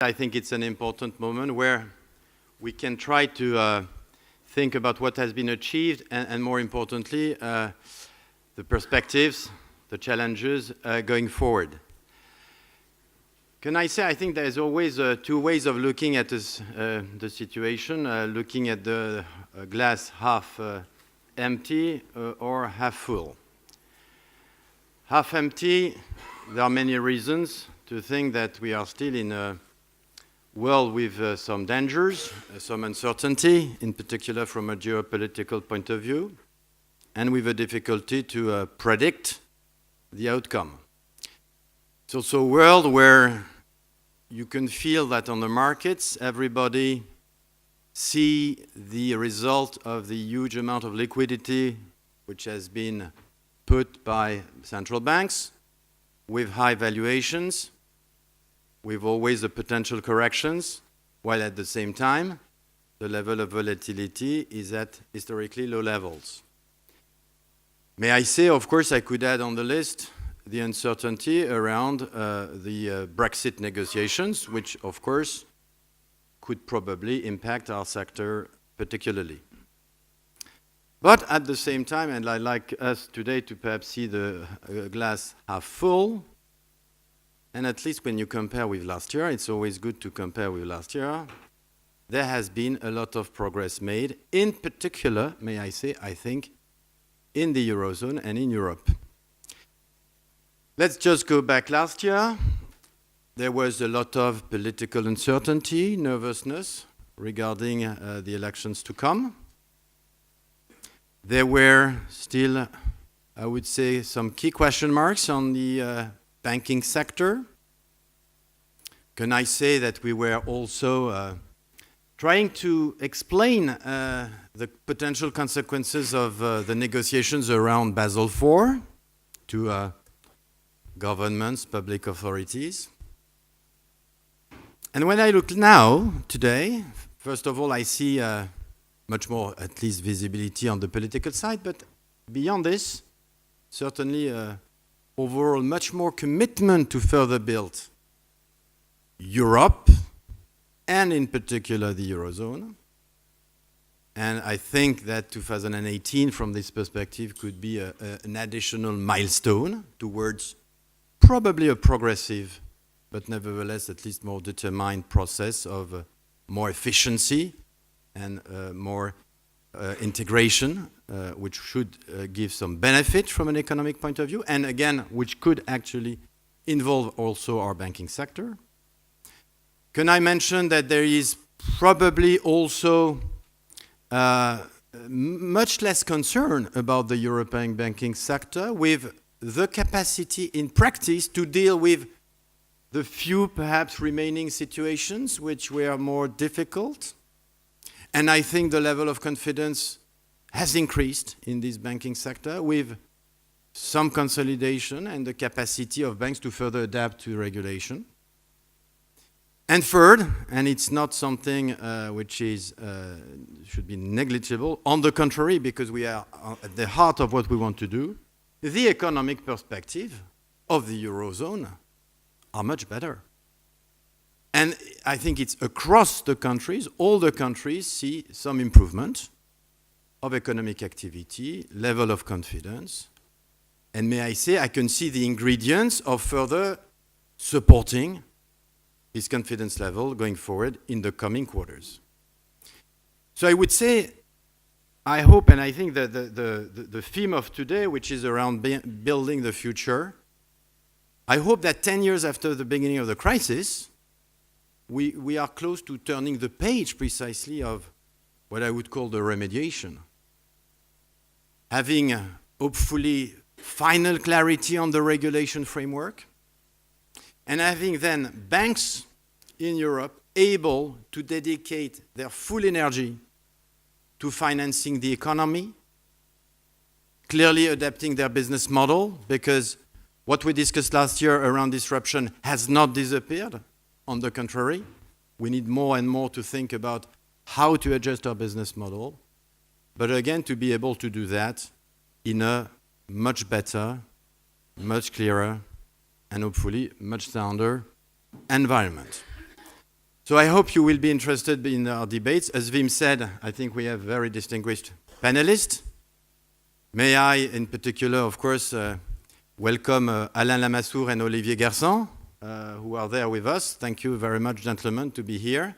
I think it's an important moment where we can try to think about what has been achieved and more importantly, the perspectives, the challenges going forward. Can I say I think there's always two ways of looking at this, the situation, looking at the glass half empty or half full. Half empty, there are many reasons to think that we are still in a world with some dangers, some uncertainty, in particular from a geopolitical point of view, and with a difficulty to predict the outcome. It's also a world where you can feel that on the markets, everybody see the result of the huge amount of liquidity which has been put by central banks with high valuations, with always the potential corrections, while at the same time, the level of volatility is at historically low levels. May I say, of course, I could add on the list the uncertainty around the Brexit negotiations, which, of course, could probably impact our sector particularly. But at the same time, and I'd like us today to perhaps see the glass half full, and at least when you compare with last year, it's always good to compare with last year, there has been a lot of progress made, in particular, may I say, I think, in the Eurozone and in Europe. Let's just go back last year. There was a lot of political uncertainty, nervousness regarding the elections to come. There were still, I would say, some key question marks on the banking sector. Can I say that we were also trying to explain the potential consequences of the negotiations around Basel IV to governments, public authorities. And when I look now, today, first of all, I see much more, at least, visibility on the political side, but beyond this, certainly overall much more commitment to further build Europe, and in particular the Eurozone. And I think that 2018, from this perspective, could be an additional milestone towards probably a progressive, but nevertheless at least more determined process of more efficiency and more integration, which should give some benefit from an economic point of view, and again, which could actually involve also our banking sector. Can I mention that there is probably also much less concern about the European banking sector with the capacity in practice to deal with the few perhaps remaining situations which were more difficult. And I think the level of confidence has increased in this banking sector with some consolidation and the capacity of banks to further adapt to regulation. And third, and it's not something which is should be negligible, on the contrary, because we are at the heart of what we want to do, the economic perspective of the Eurozone are much better. And I think it's across the countries, all the countries see some improvement of economic activity, level of confidence. And may I say, I can see the ingredients of further supporting this confidence level going forward in the coming quarters. So I would say, I hope, and I think that the theme of today, which is around building the future, I hope that 10 years after the beginning of the crisis, we are close to turning the page precisely of what I would call the remediation. Having hopefully final clarity on the regulation framework, and having then banks in Europe able to dedicate their full energy to financing the economy, clearly adapting their business model, because what we discussed last year around disruption has not disappeared. On the contrary, we need more and more to think about how to adjust our business model, but again, to be able to do that in a much better, much clearer, and hopefully much sounder environment. So I hope you will be interested in our debates. As Wim said, I think we have very distinguished panelists. May I, in particular, of course, welcome Alain Lamassoure and Olivier Garçon, who are there with us. Thank you very much, gentlemen, to be here.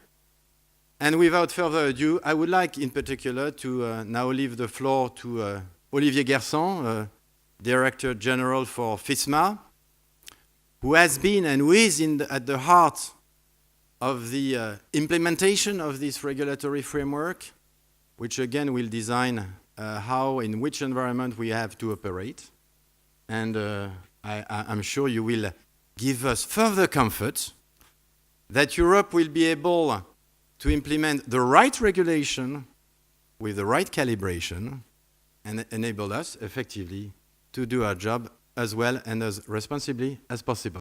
And without further ado, I would like, in particular, to now leave the floor to Olivier Garçon, Director General for FISMA, who has been and who is at the heart of the implementation of this regulatory framework, which again will design how, in which environment we have to operate. And I'm sure you will give us further comfort that Europe will be able to implement the right regulation with the right calibration and enable us effectively to do our job as well and as responsibly as possible.